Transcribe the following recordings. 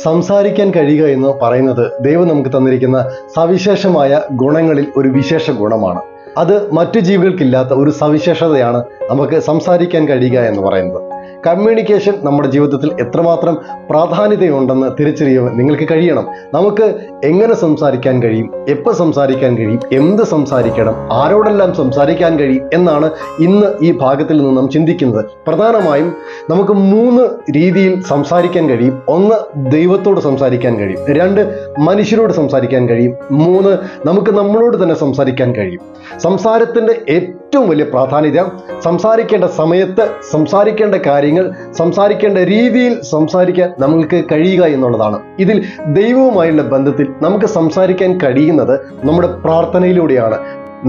സംസാരിക്കാൻ കഴിയുക എന്ന് പറയുന്നത് ദൈവം നമുക്ക് തന്നിരിക്കുന്ന സവിശേഷമായ ഗുണങ്ങളിൽ ഒരു വിശേഷ ഗുണമാണ്. അത് മറ്റു ജീവികൾക്കില്ലാത്ത ഒരു സവിശേഷതയാണ് നമുക്ക് സംസാരിക്കാൻ കഴിയുക എന്ന് പറയുന്നത്. കമ്മ്യൂണിക്കേഷൻ നമ്മുടെ ജീവിതത്തിൽ എത്രമാത്രം പ്രാധാന്യതയുണ്ടെന്ന് തിരിച്ചറിയുവാൻ നിങ്ങൾക്ക് കഴിയണം. നമുക്ക് എങ്ങനെ സംസാരിക്കാൻ കഴിയും, എപ്പോൾ സംസാരിക്കാൻ കഴിയും, എന്ത് സംസാരിക്കണം, ആരോടെല്ലാം സംസാരിക്കാൻ കഴിയും എന്നാണ് ഇന്ന് ഈ ഭാഗത്തിൽ നിന്ന് നാം ചിന്തിക്കുന്നത്. പ്രധാനമായും നമുക്ക് 3 രീതിയിൽ സംസാരിക്കാൻ കഴിയും. 1, ദൈവത്തോട് സംസാരിക്കാൻ കഴിയും. 2, മനുഷ്യരോട് സംസാരിക്കാൻ കഴിയും. 3, നമുക്ക് നമ്മളോട് തന്നെ സംസാരിക്കാൻ കഴിയും. സംസാരത്തിന്റെ ഏറ്റവും വലിയ പ്രാധാന്യത സംസാരിക്കേണ്ട സമയത്ത്, സംസാരിക്കേണ്ട കാര്യങ്ങൾ, സംസാരിക്കേണ്ട രീതിയിൽ സംസാരിക്കാൻ നമുക്ക് കഴിയുക എന്നുള്ളതാണ്. ഇതിൽ ദൈവവുമായുള്ള ബന്ധത്തിൽ നമുക്ക് സംസാരിക്കാൻ കഴിയുന്നത് നമ്മുടെ പ്രാർത്ഥനയിലൂടെയാണ്.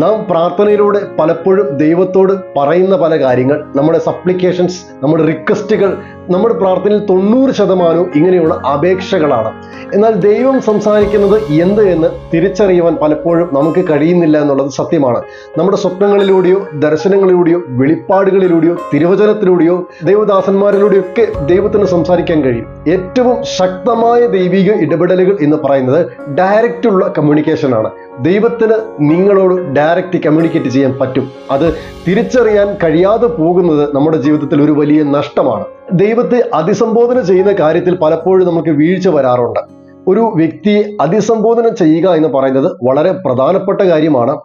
നാം പ്രാർത്ഥനയിലൂടെ പലപ്പോഴും ദൈവത്തോട് പറയുന്ന പല കാര്യങ്ങൾ, നമ്മുടെ സപ്ലിക്കേഷൻസ്, നമ്മുടെ റിക്വസ്റ്റുകൾ, നമ്മുടെ പ്രാർത്ഥനയിൽ 90% ഇങ്ങനെയുള്ള അപേക്ഷകളാണ്. എന്നാൽ ദൈവം സംസാരിക്കുന്നത് എന്ത് എന്ന് തിരിച്ചറിയുവാൻ പലപ്പോഴും നമുക്ക് കഴിയുന്നില്ല എന്നുള്ളത് സത്യമാണ്. നമ്മുടെ സ്വപ്നങ്ങളിലൂടെയോ, ദർശനങ്ങളിലൂടെയോ, വെളിപ്പാടുകളിലൂടെയോ, തിരുവചനത്തിലൂടെയോ, ദൈവദാസന്മാരിലൂടെയോ ഒക്കെ ദൈവത്തിന് സംസാരിക്കാൻ കഴിയും. ഏറ്റവും ശക്തമായ ദൈവിക ഇടപെടലുകൾ എന്ന് പറയുന്നത് ഡയറക്റ്റ് ഉള്ള കമ്മ്യൂണിക്കേഷൻ ആണ്. ദൈവത്തിന് നിങ്ങളോട് ഡയറക്റ്റ് കമ്മ്യൂണിക്കേറ്റ് ചെയ്യാൻ പറ്റും. അത് തിരിച്ചറിയാൻ കഴിയാതെ പോകുന്നത് നമ്മുടെ ജീവിതത്തിൽ ഒരു വലിയ നഷ്ടമാണ്. ദൈവത്തെ അഭിസംബോധന ചെയ്യുന്ന കാര്യത്തിൽ പലപ്പോഴും നമുക്ക് വീഴ്ച വരാറുണ്ട്. ഒരു വ്യക്തിയെ അഭിസംബോധന ചെയ്യുക എന്ന് പറയുന്നത് വളരെ പ്രധാനപ്പെട്ട കാര്യമാണ്.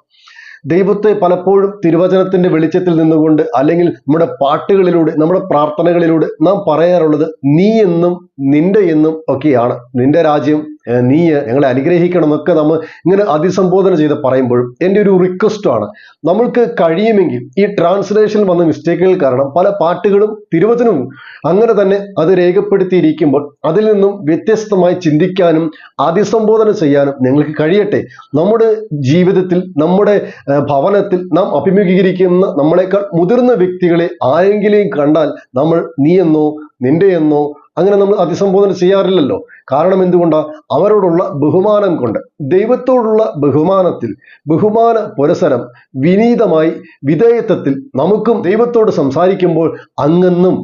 ദൈവത്തെ പലപ്പോഴും തിരുവചനത്തിന്റെ വെളിച്ചത്തിൽ നിന്നുകൊണ്ട്, അല്ലെങ്കിൽ നമ്മുടെ പാട്ടുകളിലൂടെ, നമ്മുടെ പ്രാർത്ഥനകളിലൂടെ നാം പറയാറുള്ളത് നീ എന്നും നിന്റെ എന്നും ഒക്കെയാണ്. നിന്റെ രാജ്യം, നീ ഞങ്ങളെ അനുഗ്രഹിക്കണം എന്നൊക്കെ നമ്മൾ ഇങ്ങനെ അഭിസംബോധന ചെയ്ത് പറയുമ്പോഴും എൻ്റെ ഒരു റിക്വസ്റ്റ് ആണ്, നമ്മൾക്ക് കഴിയുമെങ്കിൽ ഈ ട്രാൻസ്ലേഷനിൽ വന്ന മിസ്റ്റേക്കുകൾ കാരണം പല പാട്ടുകളും തിരുവചനവും അങ്ങനെ തന്നെ അത് രേഖപ്പെടുത്തിയിരിക്കുമ്പോൾ അതിൽ നിന്നും വ്യത്യസ്തമായി ചിന്തിക്കാനും അഭിസംബോധന ചെയ്യാനും നിങ്ങൾക്ക് കഴിയട്ടെ. നമ്മുടെ ജീവിതത്തിൽ, നമ്മുടെ ഭവനത്തിൽ നാം അഭിമുഖീകരിക്കുന്ന നമ്മളെക്കാൾ മുതിർന്ന വ്യക്തികളെ ആരെങ്കിലും കണ്ടാൽ നമ്മൾ നീ എന്നോ നിന്റെ എന്നോ അങ്ങനെ നമ്മൾ അഭിസംബോധന ചെയ്യാറില്ലല്ലോ. കാരണം എന്തുകൊണ്ടാണ്? അവരോടുള്ള ബഹുമാനം കൊണ്ട്. ദൈവത്തോടുള്ള ബഹുമാനത്തിൽ, ബഹുമാന പുരസരം, വിനീതമായി, വിധേയത്വത്തിൽ നമുക്കും ദൈവത്തോട് സംസാരിക്കുമ്പോൾ അങ്ങെന്നും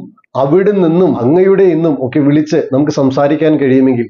അവിടെ നിന്നും അങ്ങയുടെ എന്നും ഒക്കെ വിളിച്ച് നമുക്ക് സംസാരിക്കാൻ കഴിയുമെങ്കിൽ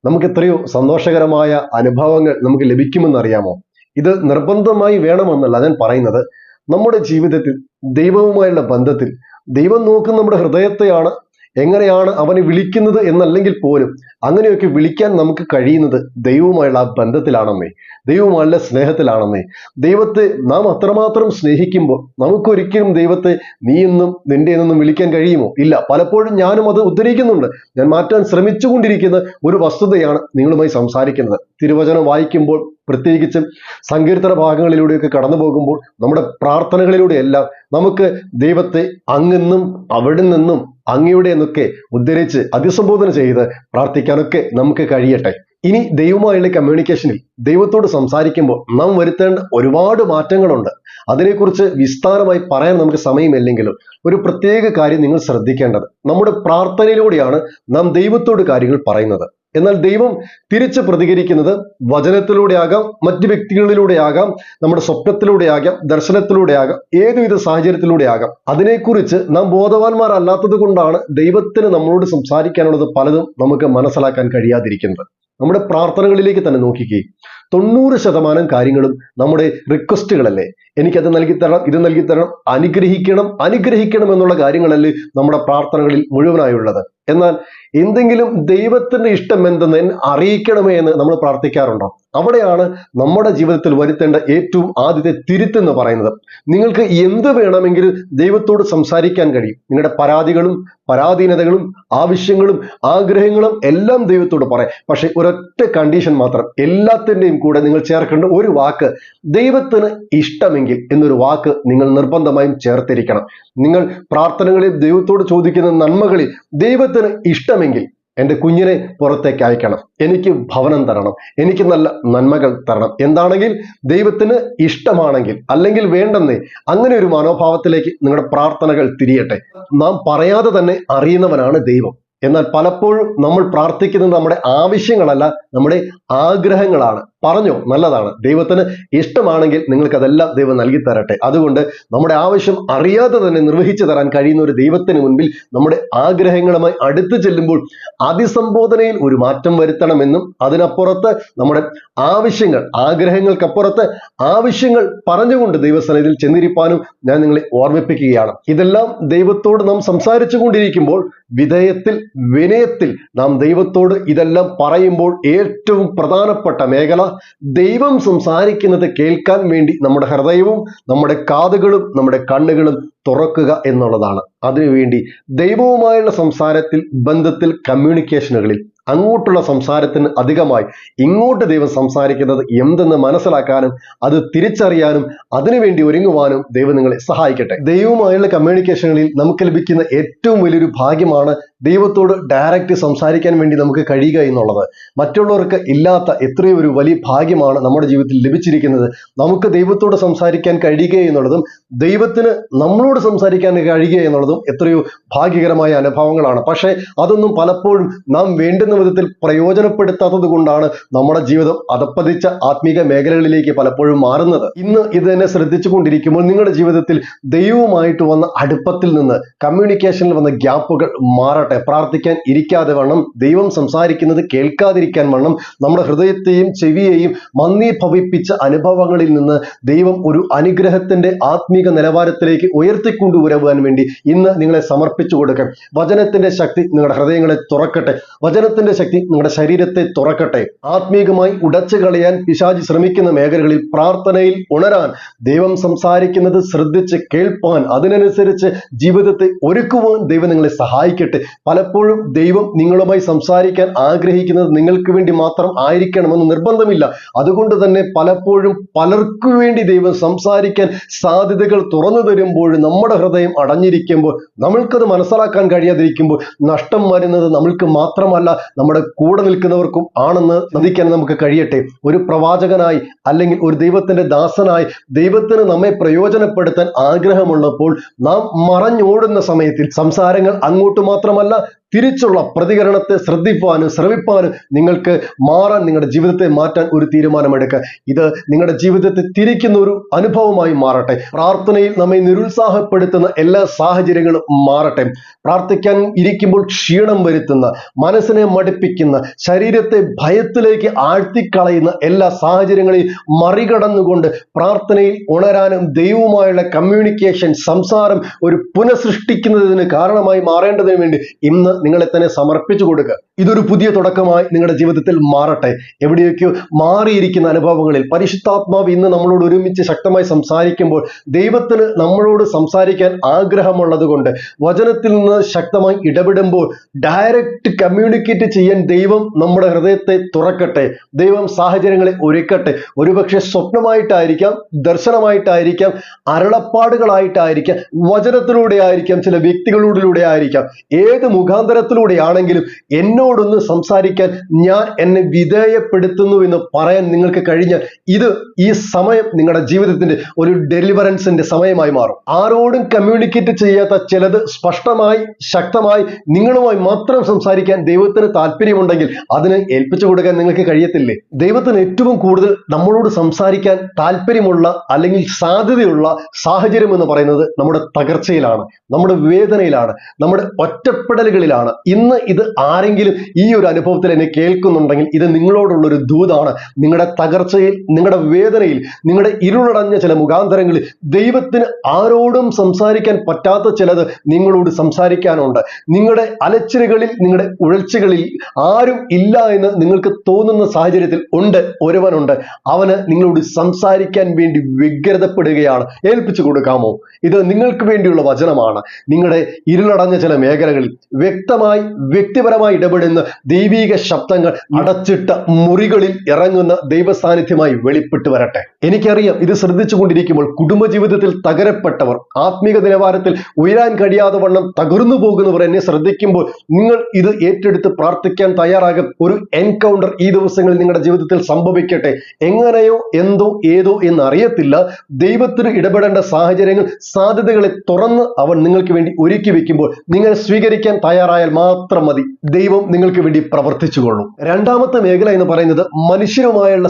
നമുക്ക് എത്രയോ സന്തോഷകരമായ അനുഭവങ്ങൾ നമുക്ക് ലഭിക്കുമെന്നറിയാമോ? ഇത് നിർബന്ധമായി വേണമെന്നല്ല ഞാൻ പറയുന്നത്. നമ്മുടെ ജീവിതത്തിൽ ദൈവവുമായുള്ള ബന്ധത്തിൽ ദൈവം നോക്കുന്ന നമ്മുടെ ഹൃദയത്തെയാണ്. എങ്ങനെയാണ് അവനെ വിളിക്കുന്നത് എന്നല്ലെങ്കിൽ പോലും അങ്ങനെയൊക്കെ വിളിക്കാൻ നമുക്ക് കഴിയുന്നത് ദൈവവുമായുള്ള ആ ബന്ധത്തിലാണെന്നേ, ദൈവവുമായുള്ള സ്നേഹത്തിലാണെന്നേ. ദൈവത്തെ നാം അത്രമാത്രം സ്നേഹിക്കുമ്പോൾ നമുക്കൊരിക്കലും ദൈവത്തെ നീ എന്നും നിന്റെ എന്നും വിളിക്കാൻ കഴിയുമോ? ഇല്ല. പലപ്പോഴും ഞാനും അത് ഉദ്ധരിക്കുന്നുണ്ട്. ഞാൻ മാറ്റാൻ ശ്രമിച്ചുകൊണ്ടിരിക്കുന്ന ഒരു വസ്തുതയാണ് നിങ്ങളുമായി സംസാരിക്കുന്നത്. തിരുവചനം വായിക്കുമ്പോൾ, പ്രത്യേകിച്ചും സങ്കീർത്തന ഭാഗങ്ങളിലൂടെയൊക്കെ കടന്നു പോകുമ്പോൾ, നമ്മുടെ പ്രാർത്ഥനകളിലൂടെയെല്ലാം നമുക്ക് ദൈവത്തെ അങ്ങെന്നും അവിടെ നിന്നും അങ്ങയുടെ എന്നൊക്കെ ഉദ്ധരിച്ച് അഭിസംബോധന ചെയ്ത് പ്രാർത്ഥിക്കാനൊക്കെ നമുക്ക് കഴിയട്ടെ. ഇനി ദൈവവുമായുള്ള കമ്മ്യൂണിക്കേഷനിൽ ദൈവത്തോട് സംസാരിക്കുമ്പോൾ നാം വരുത്തേണ്ട ഒരുപാട് മാറ്റങ്ങളുണ്ട്. അതിനെക്കുറിച്ച് വിസ്താരമായി പറയാൻ നമുക്ക് സമയമില്ലെങ്കിലും ഒരു പ്രത്യേക കാര്യം നിങ്ങൾ ശ്രദ്ധിക്കേണ്ടത്, നമ്മുടെ പ്രാർത്ഥനയിലൂടെയാണ് നാം ദൈവത്തോട് കാര്യങ്ങൾ പറയുന്നത്. എന്നാൽ ദൈവം തിരിച്ച് പ്രതികരിക്കുന്നത് വചനത്തിലൂടെ ആകാം, മറ്റു വ്യക്തികളിലൂടെ ആകാം, നമ്മുടെ സ്വപ്നത്തിലൂടെ ആകാം, ദർശനത്തിലൂടെ ആകാം, ഏതുവിധ സാഹചര്യത്തിലൂടെ ആകാം. അതിനെക്കുറിച്ച് നാം ബോധവാന്മാരല്ലാത്തത് കൊണ്ടാണ് ദൈവത്തിന് നമ്മളോട് സംസാരിക്കാനുള്ളത് പലതും നമുക്ക് മനസ്സിലാക്കാൻ കഴിയാതിരിക്കുന്നത്. നമ്മുടെ പ്രാർത്ഥനകളിലേക്ക് തന്നെ നോക്കിക്കേ. 90% കാര്യങ്ങളും നമ്മുടെ റിക്വസ്റ്റുകളല്ലേ. എനിക്കത് നൽകിത്തരണം, ഇത് നൽകിത്തരണം, അനുഗ്രഹിക്കണം എന്നുള്ള കാര്യങ്ങളല്ലേ നമ്മുടെ പ്രാർത്ഥനകളിൽ മുഴുവനായുള്ളത്. എന്നാൽ എന്തെങ്കിലും ദൈവത്തിന്റെ ഇഷ്ടം എന്തെന്ന് അറിയിക്കണമേ എന്ന് നമ്മൾ പ്രാർത്ഥിക്കാറുണ്ടോ? അവിടെയാണ് നമ്മുടെ ജീവിതത്തിൽ വരുത്തേണ്ട ഏറ്റവും ആദ്യത്തെ തിരുത്തെന്ന് പറയുന്നത്. നിങ്ങൾക്ക് എന്ത് വേണമെങ്കിലും ദൈവത്തോട് സംസാരിക്കാൻ കഴിയും. നിങ്ങളുടെ പരാതികളും പരാധീനതകളും ആവശ്യങ്ങളും ആഗ്രഹങ്ങളും എല്ലാം ദൈവത്തോട് പറയാം. പക്ഷെ ഒരൊറ്റ കണ്ടീഷൻ മാത്രം, എല്ലാത്തിൻ്റെയും കൂടെ നിങ്ങൾ ചേർക്കേണ്ട ഒരു വാക്ക്, ദൈവത്തിന് ഇഷ്ടമെങ്കിൽ എന്നൊരു വാക്ക് നിങ്ങൾ നിർബന്ധമായും ചേർത്തിരിക്കണം. നിങ്ങൾ പ്രാർത്ഥനകളിൽ ദൈവത്തോട് ചോദിക്കുന്ന നന്മകളിൽ ദൈവത്തിന് ഇഷ്ടമെങ്കിൽ എൻ്റെ കുഞ്ഞിനെ പുറത്തേക്ക് അയക്കണം, എനിക്ക് ഭവനം തരണം, എനിക്ക് നല്ല നന്മകൾ തരണം, എന്താണെങ്കിൽ ദൈവത്തിന് ഇഷ്ടമാണെങ്കിൽ, അല്ലെങ്കിൽ വേണ്ടെന്നേ, അങ്ങനെ ഒരു മനോഭാവത്തിലേക്ക് നിങ്ങളുടെ പ്രാർത്ഥനകൾ തിരിയട്ടെ. നാം പറയാതെ തന്നെ അറിയുന്നവനാണ് ദൈവം. എന്നാൽ പലപ്പോഴും നമ്മൾ പ്രാർത്ഥിക്കുന്നത് നമ്മുടെ ആവശ്യങ്ങളല്ല, നമ്മുടെ ആഗ്രഹങ്ങളാണ്. പറഞ്ഞോ, നല്ലതാണ്. ദൈവത്തിന് ഇഷ്ടമാണെങ്കിൽ നിങ്ങൾക്ക് അതെല്ലാം ദൈവം നൽകി തരട്ടെ. അതുകൊണ്ട് നമ്മുടെ ആവശ്യം അറിയാതെ തന്നെ നിർവഹിച്ചു തരാൻ കഴിയുന്ന ഒരു ദൈവത്തിന് മുൻപിൽ നമ്മുടെ ആഗ്രഹങ്ങളുമായി അടുത്ത് ചെല്ലുമ്പോൾ അതിസംബോധനയിൽ ഒരു മാറ്റം വരുത്തണമെന്നും അതിനപ്പുറത്ത് നമ്മുടെ ആഗ്രഹങ്ങൾക്കപ്പുറത്ത് ആവശ്യങ്ങൾ പറഞ്ഞുകൊണ്ട് ദൈവസന്നിധിയിൽ ചെന്നിരിപ്പാനും ഞാൻ നിങ്ങളെ ഓർമ്മിപ്പിക്കുകയാണ്. ഇതെല്ലാം ദൈവത്തോട് നാം സംസാരിച്ചു കൊണ്ടിരിക്കുമ്പോൾ വിധേയത്തിൽ, വിനയത്തിൽ നാം ദൈവത്തോട് ഇതെല്ലാം പറയുമ്പോൾ ഏറ്റവും പ്രധാനപ്പെട്ട മേഖല ദൈവം സംസാരിക്കുന്നത് കേൾക്കാൻ വേണ്ടി നമ്മുടെ ഹൃദയവും നമ്മുടെ കാതുകളും നമ്മുടെ കണ്ണുകളും തുറക്കുക എന്നുള്ളതാണ്. അതിനുവേണ്ടി ദൈവവുമായുള്ള സംസാരത്തിൽ, ബന്ധത്തിൽ, കമ്മ്യൂണിക്കേഷനുകളിൽ അങ്ങോട്ടുള്ള സംസാരത്തിന് അധികമായി ഇങ്ങോട്ട് ദൈവം സംസാരിക്കുന്നത് എന്തെന്ന് മനസ്സിലാക്കാനും അത് തിരിച്ചറിയാനും അതിനുവേണ്ടി ഒരുങ്ങുവാനും ദൈവം നിങ്ങളെ സഹായിക്കട്ടെ. ദൈവവുമായുള്ള കമ്മ്യൂണിക്കേഷനുകളിൽ നമുക്ക് ലഭിക്കുന്ന ഏറ്റവും വലിയൊരു ഭാഗ്യമാണ് ദൈവത്തോട് ഡയറക്റ്റ് സംസാരിക്കാൻ വേണ്ടി നമുക്ക് കഴിയുക എന്നുള്ളത്. മറ്റുള്ളവർക്ക് ഇല്ലാത്ത എത്രയോ ഒരു വലിയ ഭാഗ്യമാണ് നമ്മുടെ ജീവിതത്തിൽ ലഭിച്ചിരിക്കുന്നത്. നമുക്ക് ദൈവത്തോട് സംസാരിക്കാൻ കഴിയുക എന്നുള്ളതും ദൈവത്തിന് നമ്മളോട് സംസാരിക്കാൻ കഴിയുക എന്നുള്ളതും എത്രയോ ഭാഗ്യകരമായ അനുഭവങ്ങളാണ്. പക്ഷേ അതൊന്നും പലപ്പോഴും നാം വേണ്ടുന്ന വിധത്തിൽ പ്രയോജനപ്പെടുത്താത്തത് കൊണ്ടാണ് നമ്മുടെ ജീവിതം അധപ്പതിച്ച ആത്മീക മേഖലകളിലേക്ക് പലപ്പോഴും മാറുന്നത്. ഇന്ന് ഇത് തന്നെ ശ്രദ്ധിച്ചു കൊണ്ടിരിക്കുമ്പോൾ നിങ്ങളുടെ ജീവിതത്തിൽ ദൈവവുമായിട്ട് വന്ന അടുപ്പത്തിൽ നിന്ന് കമ്മ്യൂണിക്കേഷനിൽ വന്ന ഗ്യാപ്പുകൾ മാറട്ടെ. പ്രാർത്ഥിക്കാൻ ഇരിക്കാതെ വണ്ണം, ദൈവം സംസാരിക്കുന്നത് കേൾക്കാതിരിക്കാൻ വണ്ണം നമ്മുടെ ഹൃദയത്തെയും ചെവിയെയും മന്ദീഭവിപ്പിച്ച അനുഭവങ്ങളിൽ നിന്ന് ദൈവം ഒരു അനുഗ്രഹത്തിന്റെ ആത്മീക നിലവാരത്തിലേക്ക് ഉയർത്തിക്കൊണ്ടുവരുവാൻ വേണ്ടി ഇന്ന് നിങ്ങളെ സമർപ്പിച്ചു കൊടുക്കാം. വചനത്തിന്റെ ശക്തി നിങ്ങളുടെ ഹൃദയങ്ങളെ തുറക്കട്ടെ. വചനത്തിന്റെ ശക്തി നിങ്ങളുടെ ശരീരത്തെ തുറക്കട്ടെ. ആത്മീകമായി ഉടച്ചു കളയാൻ പിശാചി ശ്രമിക്കുന്ന മേഖലകളിൽ പ്രാർത്ഥനയിൽ ഉണരാൻ, ദൈവം സംസാരിക്കുന്നത് ശ്രദ്ധിച്ച് കേൾപ്പാൻ, അതിനനുസരിച്ച് ജീവിതത്തെ ഒരുക്കുവാൻ ദൈവം നിങ്ങളെ സഹായിക്കട്ടെ. പലപ്പോഴും ദൈവം നിങ്ങളുമായി സംസാരിക്കാൻ ആഗ്രഹിക്കുന്നത് നിങ്ങൾക്ക് വേണ്ടി മാത്രം ആയിരിക്കണമെന്ന് നിർബന്ധമില്ല. അതുകൊണ്ട് തന്നെ പലപ്പോഴും പലർക്കു വേണ്ടി ദൈവം സംസാരിക്കാൻ സാധ്യതകൾ തുറന്നു തരുമ്പോൾ നമ്മുടെ ഹൃദയം അടഞ്ഞിരിക്കുമ്പോൾ, നമ്മൾക്കത് മനസ്സിലാക്കാൻ കഴിയാതിരിക്കുമ്പോൾ നഷ്ടം വരുന്നത് നമ്മൾക്ക് മാത്രമല്ല, നമ്മുടെ കൂടെ നിൽക്കുന്നവർക്കും ആണെന്ന് ചിന്തിക്കാൻ നമുക്ക് കഴിയട്ടെ. ഒരു പ്രവാചകനായി അല്ലെങ്കിൽ ഒരു ദൈവത്തിന്റെ ദാസനായി ദൈവത്തിന് നമ്മെ പ്രയോജനപ്പെടുത്താൻ ആഗ്രഹമുള്ളപ്പോൾ നാം മറഞ്ഞോടുന്ന സമയത്തിൽ സംസാരങ്ങൾ അങ്ങോട്ട് മാത്രമല്ല തിരിച്ചുള്ള പ്രതികരണത്തെ ശ്രദ്ധിപ്പാനും ശ്രമിപ്പാനും നിങ്ങൾക്ക് മാറാൻ, നിങ്ങളുടെ ജീവിതത്തെ മാറ്റാൻ ഒരു തീരുമാനമെടുക്കുക. ഇത് നിങ്ങളുടെ ജീവിതത്തെ തിരിക്കുന്ന ഒരു അനുഭവമായി മാറട്ടെ. പ്രാർത്ഥനയിൽ നമ്മെ നിരുത്സാഹപ്പെടുത്തുന്ന എല്ലാ സാഹചര്യങ്ങളും മാറട്ടെ. പ്രാർത്ഥിക്കാൻ ഇരിക്കുമ്പോൾ ക്ഷീണം വരുത്തുന്ന, മനസ്സിനെ മടുപ്പിക്കുന്ന, ശരീരത്തെ ഭയത്തിലേക്ക് ആഴ്ത്തിക്കളയുന്ന എല്ലാ സാഹചര്യങ്ങളെയും മറികടന്നുകൊണ്ട് പ്രാർത്ഥനയിൽ ഉണരാനും ദൈവവുമായുള്ള കമ്മ്യൂണിക്കേഷൻ, സംസാരം ഒരു പുനഃസൃഷ്ടിക്കുന്നതിന് കാരണമായി മാറേണ്ടതിന് വേണ്ടി ഇന്ന് നിങ്ങളെ തന്നെ സമർപ്പിച്ചു കൊടുക്കുക. ഇതൊരു പുതിയ തുടക്കമായി നിങ്ങളുടെ ജീവിതത്തിൽ മാറട്ടെ. എവിടെയൊക്കെയോ മാറിയിരിക്കുന്ന അനുഭവങ്ങളിൽ പരിശുദ്ധാത്മാവ് ഇന്ന് നമ്മളോട് ഒരുമിച്ച് ശക്തമായി സംസാരിക്കുമ്പോൾ, ദൈവത്തിന് നമ്മളോട് സംസാരിക്കാൻ ആഗ്രഹമുള്ളത് കൊണ്ട് വചനത്തിൽ നിന്ന് ശക്തമായി ഇടപെടുമ്പോൾ ഡയറക്റ്റ് കമ്മ്യൂണിക്കേറ്റ് ചെയ്യാൻ ദൈവം നമ്മുടെ ഹൃദയത്തെ തുറക്കട്ടെ. ദൈവം സാഹചര്യങ്ങളെ ഒരുക്കട്ടെ. ഒരുപക്ഷെ സ്വപ്നമായിട്ടായിരിക്കാം, ദർശനമായിട്ടായിരിക്കാം, അരുളപ്പാടുകളായിട്ടായിരിക്കാം, വചനത്തിലൂടെ ആയിരിക്കാം, ചില വ്യക്തികളിലൂടെ ആയിരിക്കാം. ഏത് മുഖാന്തരത്തിലൂടെയാണെങ്കിലും എന്നോടൊന്ന് സംസാരിക്കാൻ ഞാൻ എന്നെ വിധേയപ്പെടുത്തുന്നു എന്ന് പറയാൻ നിങ്ങൾക്ക് കഴിഞ്ഞാൽ ഇത് ഈ സമയം നിങ്ങളുടെ ജീവിതത്തിന്റെ ഒരു ഡെലിവറൻസിന്റെ സമയമായി മാറും. ആരോടും കമ്മ്യൂണിക്കേറ്റ് ചെയ്യാത്ത ചിലത് സ്പഷ്ടമായി, ശക്തമായി നിങ്ങളുമായി മാത്രം സംസാരിക്കാൻ ദൈവത്തിന് താല്പര്യമുണ്ടെങ്കിൽ അതിന് ഏൽപ്പിച്ചു കൊടുക്കാൻ നിങ്ങൾക്ക് കഴിയത്തില്ലേ? ദൈവത്തിന് ഏറ്റവും കൂടുതൽ നമ്മളോട് സംസാരിക്കാൻ താല്പര്യമുള്ള അല്ലെങ്കിൽ സാധ്യതയുള്ള സാഹചര്യം എന്ന് പറയുന്നത് നമ്മുടെ തകർച്ചയിലാണ്, നമ്മുടെ വേദനയിലാണ്, നമ്മുടെ ഒറ്റപ്പെടലുകളിലാണ്. ഇന്ന് ഇത് ആരെങ്കിലും ഈ ഒരു അനുഭവത്തിൽ എന്നെ കേൾക്കുന്നുണ്ടെങ്കിൽ ഇത് നിങ്ങളോടുള്ളൊരു ദൂതാണ്. നിങ്ങളുടെ തകർച്ചയിൽ, നിങ്ങളുടെ വേദനയിൽ, നിങ്ങളുടെ ഇരുളടഞ്ഞ ചില മുഖാന്തരങ്ങളിൽ ദൈവത്തിന് ആരോടും സംസാരിക്കാൻ പറ്റാത്ത ചിലത് നിങ്ങളോട് സംസാരിക്കാനുണ്ട്. നിങ്ങളുടെ അലച്ചിലുകളിൽ, നിങ്ങളുടെ ഉഴൽച്ചുകളിൽ ആരും ഇല്ല എന്ന് നിങ്ങൾക്ക് തോന്നുന്ന സാഹചര്യത്തിൽ ഉണ്ട്, ഒരുവനുണ്ട്. അവന് നിങ്ങളോട് സംസാരിക്കാൻ വേണ്ടി വ്യഗ്രതപ്പെടുകയാണ്. ഏൽപ്പിച്ചു കൊടുക്കാമോ? ഇത് നിങ്ങൾക്ക് വേണ്ടിയുള്ള വചനമാണ്. നിങ്ങളുടെ ഇരുളടഞ്ഞ ചില മേഖലകളിൽ വ്യക്തമായി, വ്യക്തിപരമായി ഇടപെടുന്ന ദൈവീക ശബ്ദങ്ങൾ അടച്ചിട്ട മുറികളിൽ ഇറങ്ങുന്ന ദൈവസാന്നിധ്യമായി വെളിപ്പെട്ടു വരട്ടെ. എനിക്കറിയാം, ഇത് ശ്രദ്ധിച്ചു കൊണ്ടിരിക്കുമ്പോൾ കുടുംബജീവിതത്തിൽ തകരപ്പെട്ടവർ, ആത്മീക നിലവാരത്തിൽ ഉയരാൻ കഴിയാതെ വണ്ണം തകർന്നു പോകുന്നവർ എന്നെ ശ്രദ്ധിക്കുമ്പോൾ നിങ്ങൾ ഇത് ഏറ്റെടുത്ത് പ്രാർത്ഥിക്കാൻ തയ്യാറാകും. ഒരു എൻകൗണ്ടർ ഈ ദിവസങ്ങളിൽ നിങ്ങളുടെ ജീവിതത്തിൽ സംഭവിക്കട്ടെ. എങ്ങനെയോ, എന്തോ, ഏതോ എന്നറിയത്തില്ല, ദൈവത്തിന് ഇടപെടേണ്ട സാഹചര്യങ്ങൾ, സാധ്യതകളെ തുറന്ന് അവൻ നിങ്ങൾക്ക് വേണ്ടി ഒരുക്കി വെക്കുമ്പോൾ നിങ്ങൾ സ്വീകരിക്കാൻ തയ്യാറാകും. തയ്യാറായാൽ മാത്രം മതി, ദൈവം നിങ്ങൾക്ക് വേണ്ടി പ്രവർത്തിച്ചുകൊള്ളും. രണ്ടാമത്തെ മേഖല എന്ന് പറയുന്നത് മനുഷ്യരുമായുള്ള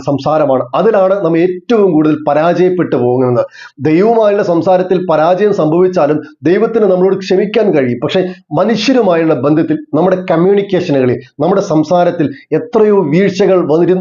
സംസാരമാണ്. അതിലാണ് നാം ഏറ്റവും കൂടുതൽ പരാജയപ്പെട്ടു പോകുന്നത്. ദൈവവുമായുള്ള സംസാരത്തിൽ പരാജയം സംഭവിച്ചാലും ദൈവത്തിന് നമ്മളോട് ക്ഷമിക്കാൻ കഴിയും. പക്ഷെ മനുഷ്യരുമായുള്ള ബന്ധത്തിൽ, നമ്മുടെ കമ്മ്യൂണിക്കേഷനുകളിൽ, നമ്മുടെ സംസാരത്തിൽ എത്രയോ വീഴ്ചകൾ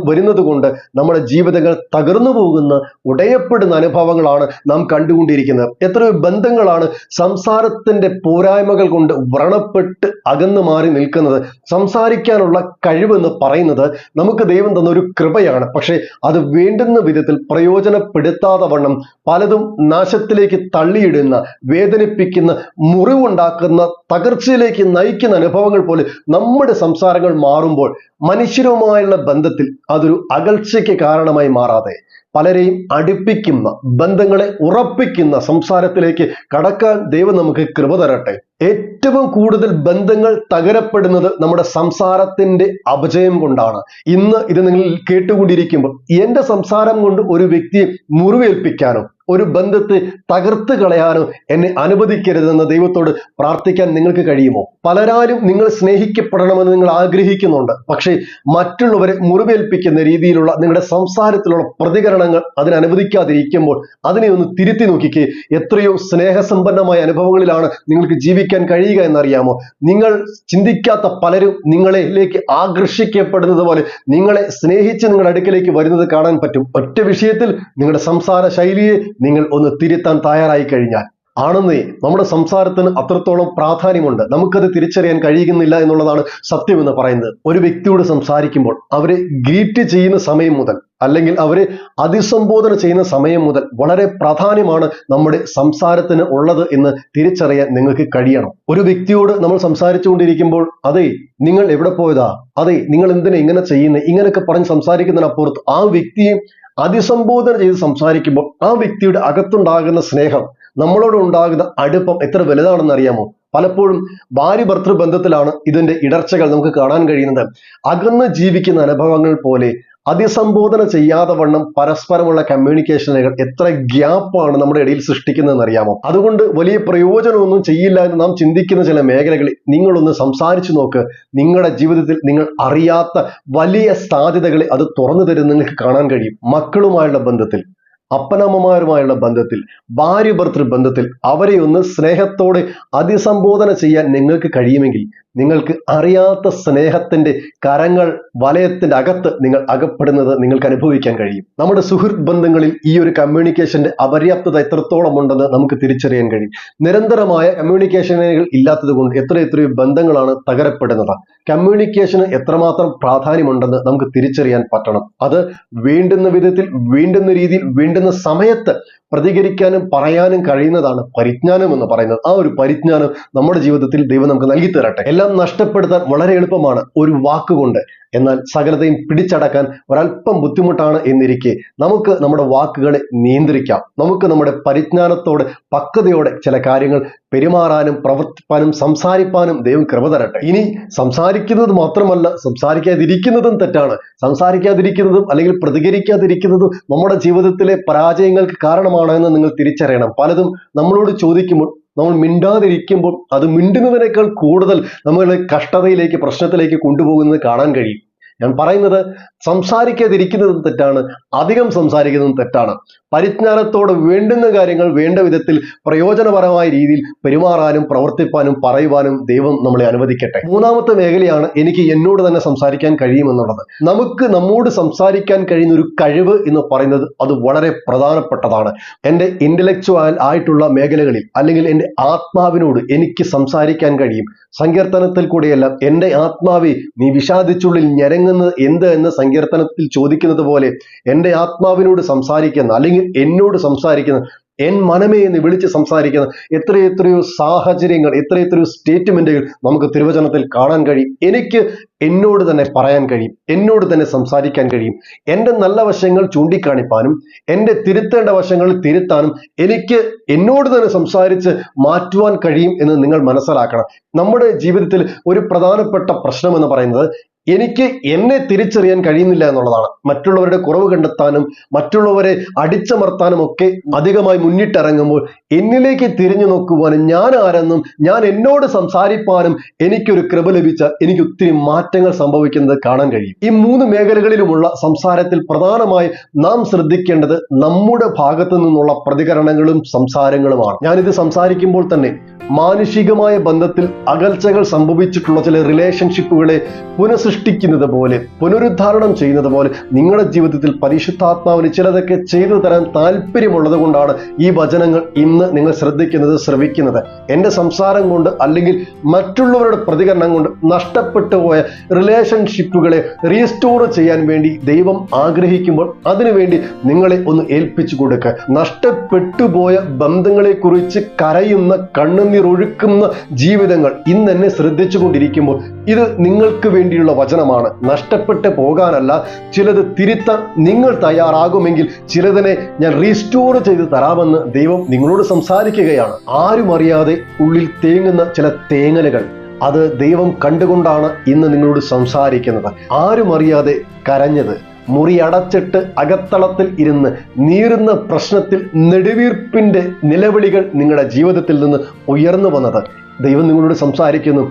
വരുന്നത് കൊണ്ട് നമ്മുടെ ജീവിതങ്ങൾ തകർന്നു പോകുന്ന, ഉടയപ്പെടുന്ന അനുഭവങ്ങളാണ് നാം കണ്ടുകൊണ്ടിരിക്കുന്നത്. എത്രയോ ബന്ധങ്ങളാണ് സംസാരത്തിന്റെ പോരായ്മകൾ കൊണ്ട് വ്രണപ്പെട്ട് അകന്നു മാറി നിൽക്കുന്നത്. സംസാരിക്കാനുള്ള കഴിവെന്ന് പറയുന്നത് നമുക്ക് ദൈവം തന്ന ഒരു കൃപയാണ്. പക്ഷെ അത് വേണ്ടുന്ന വിധത്തിൽ പ്രയോജനപ്പെടുത്താതെ വണ്ണം പലതും നാശത്തിലേക്ക് തള്ളിയിടുന്ന, വേദനിപ്പിക്കുന്ന, മുറിവുണ്ടാക്കുന്ന, തകർച്ചയിലേക്ക് നയിക്കുന്ന അനുഭവങ്ങൾ പോലെ നമ്മുടെ സംസാരങ്ങൾ മാറുമ്പോൾ മനുഷ്യരുമായുള്ള ബന്ധത്തിൽ അതൊരു അകൽച്ചയ്ക്ക് കാരണമായി മാറാതെ പലരെയും അടുപ്പിക്കുന്ന, ബന്ധങ്ങളെ ഉറപ്പിക്കുന്ന സംസാരത്തിലേക്ക് കടക്കാൻ ദൈവം നമുക്ക് കൃപ തരട്ടെ. ഏറ്റവും കൂടുതൽ ബന്ധങ്ങൾ തകരപ്പെടുന്നത് നമ്മുടെ സംസാരത്തിന്റെ അപജയം കൊണ്ടാണ്. ഇന്ന് ഇത് നിങ്ങൾ കേട്ടുകൊണ്ടിരിക്കുമ്പോൾ എന്റെ സംസാരം കൊണ്ട് ഒരു വ്യക്തിയെ മുറിവേൽപ്പിക്കാനോ ഒരു ബന്ധത്തെ തകർത്ത് കളയാനോ എന്നെ അനുവദിക്കരുതെന്ന് ദൈവത്തോട് പ്രാർത്ഥിക്കാൻ നിങ്ങൾക്ക് കഴിയുമോ? പലരാലും നിങ്ങൾ സ്നേഹിക്കപ്പെടണമെന്ന് നിങ്ങൾ ആഗ്രഹിക്കുന്നുണ്ട്. പക്ഷേ മറ്റുള്ളവരെ മുറിവേൽപ്പിക്കുന്ന രീതിയിലുള്ള നിങ്ങളുടെ സംസാരത്തിലുള്ള പ്രതികരണങ്ങൾ അതിനനുവദിക്കാതിരിക്കുമ്പോൾ അതിനെ ഒന്ന് തിരുത്തി നോക്കിക്കേ. എത്രയോ സ്നേഹസമ്പന്നമായ അനുഭവങ്ങളിലാണ് നിങ്ങൾക്ക് ജീവിക്കാൻ കഴിയുക എന്നറിയാമോ? നിങ്ങൾ ചിന്തിക്കാത്ത പലരും നിങ്ങളിലേക്ക് ആകർഷിക്കപ്പെടുന്നത് പോലെ നിങ്ങളെ സ്നേഹിച്ച് നിങ്ങളുടെ അടുക്കലേക്ക് വരുന്നത് കാണാൻ പറ്റും. ഒറ്റ വിഷയത്തിൽ നിങ്ങളുടെ സംസാര ശൈലിയെ നിങ്ങൾ ഒന്ന് തിരുത്താൻ തയ്യാറായി കഴിഞ്ഞാൽ. ആണെന്നേ, നമ്മുടെ സംസാരത്തിന് അത്രത്തോളം പ്രാധാന്യമുണ്ട്. നമുക്കത് തിരിച്ചറിയാൻ കഴിയുന്നില്ല എന്നുള്ളതാണ് സത്യം എന്ന് പറയുന്നത്. ഒരു വ്യക്തിയോട് സംസാരിക്കുമ്പോൾ അവരെ ഗ്രീറ്റ് ചെയ്യുന്ന സമയം മുതൽ, അല്ലെങ്കിൽ അവരെ അഭിസംബോധന ചെയ്യുന്ന സമയം മുതൽ വളരെ പ്രാധാന്യമാണ് നമ്മുടെ സംസാരത്തിന് ഉള്ളത് എന്ന് തിരിച്ചറിയാൻ നിങ്ങൾക്ക് കഴിയണം. ഒരു വ്യക്തിയോട് നമ്മൾ സംസാരിച്ചുകൊണ്ടിരിക്കുമ്പോൾ, അതെ നിങ്ങൾ എവിടെ പോയതാ, അതെ നിങ്ങൾ എന്തിനാ ഇങ്ങനെ ചെയ്യുന്നത്, ഇങ്ങനെയൊക്കെ പറഞ്ഞ് സംസാരിക്കുന്നതിനപ്പുറത്ത് ആ വ്യക്തിയെ അഭിസംബോധന ചെയ്ത് സംസാരിക്കുമ്പോൾ ആ വ്യക്തിയുടെ അകത്തുണ്ടാകുന്ന സ്നേഹം, നമ്മളോട് ഉണ്ടാകുന്ന അടുപ്പം എത്ര വലുതാണെന്ന് അറിയാമോ? പലപ്പോഴും ഭാര്യ ഭർത്തൃ ബന്ധത്തിലാണ് ഇതിന്റെ ഇടർച്ചകൾ നമുക്ക് കാണാൻ കഴിയുന്നത്. അകന്ന് ജീവിക്കുന്ന അനുഭവങ്ങൾ പോലെ അതിസംബോധന ചെയ്യാതെ വണ്ണം പരസ്പരമുള്ള കമ്മ്യൂണിക്കേഷനുകൾ എത്ര ഗ്യാപ്പാണ് നമ്മുടെ ഇടയിൽ സൃഷ്ടിക്കുന്നതെന്ന് അറിയാമോ? അതുകൊണ്ട് വലിയ പ്രയോജനമൊന്നും ചെയ്യില്ല എന്ന് നാം ചിന്തിക്കുന്ന ചില മേഖലകളിൽ നിങ്ങളൊന്ന് സംസാരിച്ചു നോക്ക്. നിങ്ങളുടെ ജീവിതത്തിൽ നിങ്ങൾ അറിയാത്ത വലിയ സാധ്യതകളെ അത് തുറന്നു തരുന്ന നിങ്ങൾക്ക് കാണാൻ കഴിയും. മക്കളുമായുള്ള ബന്ധത്തിൽ, അപ്പനമ്മമാരുമായുള്ള ബന്ധത്തിൽ, ഭാര്യ ഭർത്തൃ ബന്ധത്തിൽ അവരെ ഒന്ന് സ്നേഹത്തോടെ അതിസംബോധന ചെയ്യാൻ നിങ്ങൾക്ക് കഴിയുമെങ്കിൽ നിങ്ങൾക്ക് അറിയാത്ത സ്നേഹത്തിന്റെ കരങ്ങൾ, വലയത്തിന്റെ അകത്ത് നിങ്ങൾ അകപ്പെടുന്നത് നിങ്ങൾക്ക് അനുഭവിക്കാൻ കഴിയും. നമ്മുടെ സുഹൃത്ത് ബന്ധങ്ങളിൽ ഈ ഒരു കമ്മ്യൂണിക്കേഷന്റെ അപര്യാപ്തത എത്രത്തോളം ഉണ്ടെന്ന് നമുക്ക് തിരിച്ചറിയാൻ കഴിയും. നിരന്തരമായ കമ്മ്യൂണിക്കേഷനുകൾ ഇല്ലാത്തത് കൊണ്ട് എത്രയോ ബന്ധങ്ങളാണ് തകരപ്പെടുന്നത്. കമ്മ്യൂണിക്കേഷന് എത്രമാത്രം പ്രാധാന്യമുണ്ടെന്ന് നമുക്ക് തിരിച്ചറിയാൻ പറ്റണം. അത് വേണ്ടുന്ന വിധത്തിൽ, വേണ്ടുന്ന രീതിയിൽ, വേണ്ടുന്ന സമയത്ത് പ്രതികരിക്കാനും പറയാനും കഴിയുന്നതാണ് പരിജ്ഞാനം എന്ന് പറയുന്നത്. ആ ഒരു പരിജ്ഞാനം നമ്മുടെ ജീവിതത്തിൽ ദൈവം നമുക്ക് നൽകി തരട്ടെ. എല്ലാം നഷ്ടപ്പെടുത്താൻ വളരെ എളുപ്പമാണ് ഒരു വാക്കുകൊണ്ട്. എന്നാൽ സകലതയും പിടിച്ചടക്കാൻ ഒരല്പം ബുദ്ധിമുട്ടാണ് എന്നിരിക്കെ നമുക്ക് നമ്മുടെ വാക്കുകളെ നിയന്ത്രിക്കാം. നമുക്ക് നമ്മുടെ പരിജ്ഞാനത്തോടെ, പക്വതയോടെ ചില കാര്യങ്ങൾ പെരുമാറാനും പ്രവർത്തിപ്പാനും സംസാരിപ്പാനും ദൈവം കൃപ തരട്ടെ. ഇനി സംസാരിക്കുന്നത് മാത്രമല്ല, സംസാരിക്കാതിരിക്കുന്നതും തെറ്റാണ്. സംസാരിക്കാതിരിക്കുന്നതും അല്ലെങ്കിൽ പ്രതികരിക്കാതിരിക്കുന്നതും നമ്മുടെ ജീവിതത്തിലെ പരാജയങ്ങൾക്ക് കാരണമാണെന്ന് നിങ്ങൾ തിരിച്ചറിയണം. പലതും നമ്മളോട് ചോദിക്കുമ്പോൾ നമ്മൾ മിണ്ടാതിരിക്കുമ്പോൾ അത് മിണ്ടുന്നതിനേക്കാൾ കൂടുതൽ നമ്മളെ കഷ്ടതയിലേക്ക്, പ്രശ്നത്തിലേക്ക് കൊണ്ടുപോകുന്നത് കാണാൻ കഴിയും. ഞാൻ പറയുന്നത് സംസാരിക്കാതിരിക്കുന്നതും തെറ്റാണ്, അധികം സംസാരിക്കുന്നതും തെറ്റാണ്. പരിജ്ഞാനത്തോടെ വേണ്ടുന്ന കാര്യങ്ങൾ വേണ്ട വിധത്തിൽ പ്രയോജനപരമായ രീതിയിൽ പെരുമാറാനും പ്രവർത്തിപ്പാനും പറയുവാനും ദൈവം നമ്മളെ അനുവദിക്കട്ടെ. മൂന്നാമത്തെ മേഖലയാണ് എനിക്ക് എന്നോട് തന്നെ സംസാരിക്കാൻ കഴിയുമെന്നുള്ളത്. നമുക്ക് നമ്മോട് സംസാരിക്കാൻ കഴിയുന്ന ഒരു കഴിവ് എന്ന് പറയുന്നത് അത് വളരെ പ്രധാനപ്പെട്ടതാണ്. എൻ്റെ ഇന്റലക്ച്വൽ ആയിട്ടുള്ള മേഖലകളിൽ, അല്ലെങ്കിൽ എൻ്റെ ആത്മാവിനോട് എനിക്ക് സംസാരിക്കാൻ കഴിയും. സങ്കീർത്തനത്തിൽ കൂടെയെല്ലാം എൻ്റെ ആത്മാവെ നീ വിഷാദിച്ചുള്ളിൽ ഞരങ്ങുന്നത് എന്ത് എന്ന് സങ്കീർത്തനത്തിൽ ചോദിക്കുന്നത് പോലെ എൻ്റെ ആത്മാവിനോട് സംസാരിക്കുന്ന, അല്ലെങ്കിൽ എന്നോട് സംസാരിക്കുന്ന, എൻ മനമേ എന്ന് വിളിച്ച് സംസാരിക്കുന്ന എത്രയോ സാഹചര്യങ്ങൾ, എത്രയോ സ്റ്റേറ്റ്മെന്റുകൾ നമുക്ക് തിരുവചനത്തിൽ കാണാൻ കഴിയും. എനിക്ക് എന്നോട് തന്നെ പറയാൻ കഴിയും, എന്നോട് തന്നെ സംസാരിക്കാൻ കഴിയും. എൻ്റെ നല്ല വശങ്ങൾ ചൂണ്ടിക്കാണിപ്പാനും എൻ്റെ തിരുത്തേണ്ട വശങ്ങൾ തിരുത്താനും എനിക്ക് എന്നോട് തന്നെ സംസാരിച്ച് മാറ്റുവാൻ കഴിയും എന്ന് നിങ്ങൾ മനസ്സിലാക്കണം. നമ്മുടെ ജീവിതത്തിൽ ഒരു പ്രധാനപ്പെട്ട പ്രശ്നം എന്ന് പറയുന്നത് എനിക്ക് എന്നെ തിരിച്ചറിയാൻ കഴിയുന്നില്ല എന്നുള്ളതാണ്. മറ്റുള്ളവരുടെ കുറവ് കണ്ടെത്താനും മറ്റുള്ളവരെ അടിച്ചമർത്താനും ഒക്കെ അധികമായി മുന്നിട്ടിറങ്ങുമ്പോൾ എന്നിലേക്ക് തിരിഞ്ഞു നോക്കുവാനും ഞാൻ ആരെന്നും ഞാൻ എന്നോട് സംസാരിപ്പാനും എനിക്കൊരു കൃപ ലഭിച്ചാൽ എനിക്ക് ഒത്തിരി മാറ്റങ്ങൾ സംഭവിക്കുന്നത് കാണാൻ കഴിയും. ഈ 3 മേഖലകളിലുമുള്ള സംസാരത്തിൽ പ്രധാനമായി നാം ശ്രദ്ധിക്കേണ്ടത് നമ്മുടെ ഭാഗത്തു നിന്നുള്ള പ്രതികരണങ്ങളും സംസാരങ്ങളുമാണ്. ഞാനിത് സംസാരിക്കുമ്പോൾ തന്നെ മാനുഷികമായ ബന്ധത്തിൽ അകൽച്ചകൾ സംഭവിച്ചിട്ടുള്ള ചില റിലേഷൻഷിപ്പുകളെ പുനഃസൃഷ്ടിക്കുന്നത് പോലെ, പുനരുദ്ധാരണം ചെയ്യുന്നത് പോലെ നിങ്ങളുടെ ജീവിതത്തിൽ പരിശുദ്ധാത്മാവിന് ചിലതൊക്കെ ചെയ്തു തരാൻ താല്പര്യമുള്ളത് കൊണ്ടാണ് ഈ വചനങ്ങൾ ഇന്ന് നിങ്ങൾ ശ്രദ്ധിക്കുന്നത്, ശ്രവിക്കുന്നത്. എൻ്റെ സംസാരം കൊണ്ട് അല്ലെങ്കിൽ മറ്റുള്ളവരുടെ പ്രതികരണം കൊണ്ട് നഷ്ടപ്പെട്ടു പോയ റിലേഷൻഷിപ്പുകളെ റീസ്റ്റോർ ചെയ്യാൻ വേണ്ടി ദൈവം ആഗ്രഹിക്കുമ്പോൾ അതിനുവേണ്ടി നിങ്ങളെ ഒന്ന് ഏൽപ്പിച്ചു കൊടുക്കുക. നഷ്ടപ്പെട്ടുപോയ ബന്ധങ്ങളെ കുറിച്ച് കരയുന്ന, കണ്ണുനീർ ഒഴുക്കുന്ന ജീവിതങ്ങൾ ഇന്ന് എന്നെ ശ്രദ്ധിച്ചു കൊണ്ടിരിക്കുമ്പോൾ ഇത് നിങ്ങൾക്ക് വേണ്ടിയുള്ള വചനമാണ്. നഷ്ടപ്പെട്ട് പോകാനല്ല, ചിലത് തിരുത്താൻ നിങ്ങൾ തയ്യാറാകുമെങ്കിൽ ചിലതിനെ ഞാൻ റീസ്റ്റോർ ചെയ്ത് തരാമെന്ന് ദൈവം നിങ്ങളോട് സംസാരിക്കുകയാണ്. ആരും അറിയാതെ ഉള്ളിൽ തേങ്ങുന്ന ചില തേങ്ങലുകൾ, അത് ദൈവം കണ്ടുകൊണ്ടാണ് ഇന്ന് നിങ്ങളോട് സംസാരിക്കുന്നത്. ആരും അറിയാതെ കരഞ്ഞത്, മുറി അടച്ചിട്ട് അകത്തളത്തിൽ ഇരുന്ന് നീറുന്ന പ്രശ്നത്തിൽ നെടുവീർപ്പിന്റെ നിലവിളികൾ നിങ്ങളുടെ ജീവിതത്തിൽ നിന്ന് ഉയർന്നു വന്നത് ദൈവം നിങ്ങളോട് സംസാരിക്കുന്നു.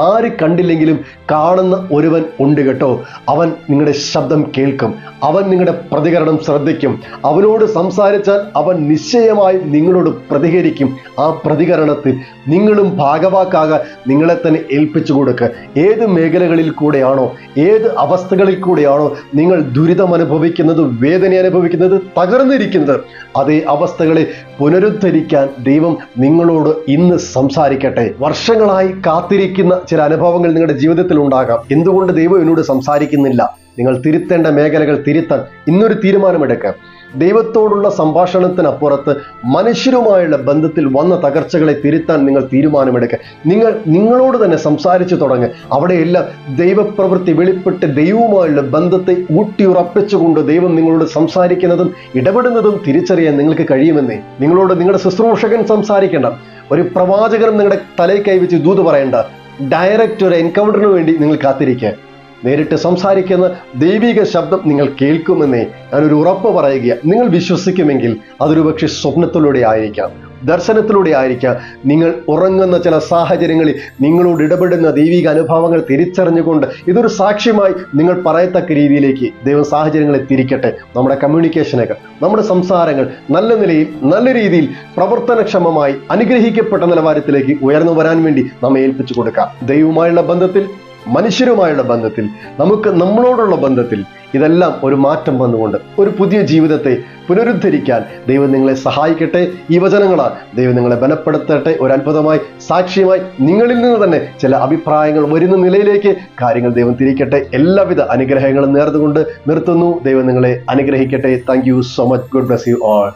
ആര് കണ്ടില്ലെങ്കിലും കാണുന്ന ഒരുവൻ ഉണ്ട് കേട്ടോ. അവൻ നിങ്ങളുടെ ശബ്ദം കേൾക്കും, അവൻ നിങ്ങളുടെ പ്രതികരണം ശ്രദ്ധിക്കും. അവനോട് സംസാരിച്ചാൽ അവൻ നിശ്ചയമായി നിങ്ങളോട് പ്രതികരിക്കും. ആ പ്രതികരണത്തിൽ നിങ്ങളും ഭാഗവാക്കാകാൻ നിങ്ങളെ തന്നെ ഏൽപ്പിച്ചു കൊടുക്കുക. ഏത് മേഖലകളിൽ കൂടെയാണോ, ഏത് അവസ്ഥകളിൽ കൂടെയാണോ നിങ്ങൾ ദുരിതം അനുഭവിക്കുന്നത്, വേദന അനുഭവിക്കുന്നത്, തകർന്നിരിക്കുന്നത്, അതേ അവസ്ഥകളെ പുനരുദ്ധരിക്കാൻ ദൈവം നിങ്ങളോട് ഇന്ന് സംസാരിക്കട്ടെ. വർഷങ്ങളായി കാത്തിരിക്കുന്ന ചില അനുഭവങ്ങൾ നിങ്ങളുടെ ജീവിതത്തിൽ ഉണ്ടാകാം. എന്തുകൊണ്ട് ദൈവം എന്നോട് സംസാരിക്കുന്നില്ല? നിങ്ങൾ തിരുത്തേണ്ട മേഖലകൾ തിരുത്താൻ ഇന്നൊരു തീരുമാനമെടുക്കുക. ദൈവത്തോടുള്ള സംഭാഷണത്തിനപ്പുറത്ത് മനുഷ്യരുമായുള്ള ബന്ധത്തിൽ വന്ന തകർച്ചകളെ തിരുത്താൻ നിങ്ങൾ തീരുമാനമെടുക്കുക. നിങ്ങളോട് തന്നെ സംസാരിച്ചു തുടങ്ങുക. അവിടെയെല്ലാം ദൈവപ്രവൃത്തി വെളിപ്പെട്ട് ദൈവവുമായുള്ള ബന്ധത്തെ ഊട്ടിയുറപ്പിച്ചുകൊണ്ട് ദൈവം നിങ്ങളോട് സംസാരിക്കുന്നതും ഇടപെടുന്നതും തിരിച്ചറിയാൻ നിങ്ങൾക്ക് കഴിയുമെന്നേ. നിങ്ങളോട് നിങ്ങളുടെ ശുശ്രൂഷകൻ സംസാരിക്കേണ്ട, ഒരു പ്രവാചകനും നിങ്ങളുടെ തലയിൽ കൈവച്ച് ദൂത് പറയേണ്ട, ഡയറക്റ്റ് ഒരു എൻകൗണ്ടറിന് വേണ്ടി നിങ്ങൾ കാത്തിരിക്കുക. നേരിട്ട് സംസാരിക്കുന്ന ദൈവിക ശബ്ദം നിങ്ങൾ കേൾക്കുമെന്നേ ഞാനൊരു ഉറപ്പ് പറയുക. നിങ്ങൾ വിശ്വസിക്കുമെങ്കിൽ അതൊരു പക്ഷേ സ്വപ്നത്തിലൂടെ ആയിരിക്കാം, ദർശനത്തിലൂടെ ആയിരിക്കാം. നിങ്ങൾ ഉറങ്ങുന്ന ചില സാഹചര്യങ്ങളിൽ നിങ്ങളോട് ഇടപെടുന്ന ദൈവിക അനുഭവങ്ങൾ തിരിച്ചറിഞ്ഞുകൊണ്ട് ഇതൊരു സാക്ഷ്യമായി നിങ്ങൾ പറയത്തക്ക രീതിയിലേക്ക് ദൈവം സാഹചര്യങ്ങളെ തിരിക്കട്ടെ. നമ്മുടെ കമ്മ്യൂണിക്കേഷനുകൾ, നമ്മുടെ സംസാരങ്ങൾ നല്ല നിലയിൽ, നല്ല രീതിയിൽ, പ്രവർത്തനക്ഷമമായി അനുഗ്രഹിക്കപ്പെട്ട നിലവാരത്തിലേക്ക് ഉയർന്നു വരാൻ വേണ്ടി നമ്മെ ഏൽപ്പിച്ചു കൊടുക്കാം. ദൈവവുമായുള്ള ബന്ധത്തിൽ, മനുഷ്യരുമായുള്ള ബന്ധത്തിൽ, നമുക്ക് നമ്മളോടുള്ള ബന്ധത്തിൽ ഇതെല്ലാം ഒരു മാറ്റം വന്നുകൊണ്ട് ഒരു പുതിയ ജീവിതത്തെ പുനരുദ്ധരിക്കാൻ ദൈവം നിങ്ങളെ സഹായിക്കട്ടെ. ഈ വചനങ്ങളാൽ ദൈവം നിങ്ങളെ ബലപ്പെടുത്തട്ടെ. ഒരു അത്ഭുതമായി, സാക്ഷ്യമായി നിങ്ങളിൽ നിന്ന് തന്നെ ചില അഭിപ്രായങ്ങൾ വരുന്ന നിലയിലേക്ക് കാര്യങ്ങൾ ദൈവം തിരിക്കട്ടെ. എല്ലാവിധ അനുഗ്രഹങ്ങളും നേർന്നുകൊണ്ട് നിർത്തുന്നു. ദൈവം നിങ്ങളെ അനുഗ്രഹിക്കട്ടെ. Thank you so much. God bless you all.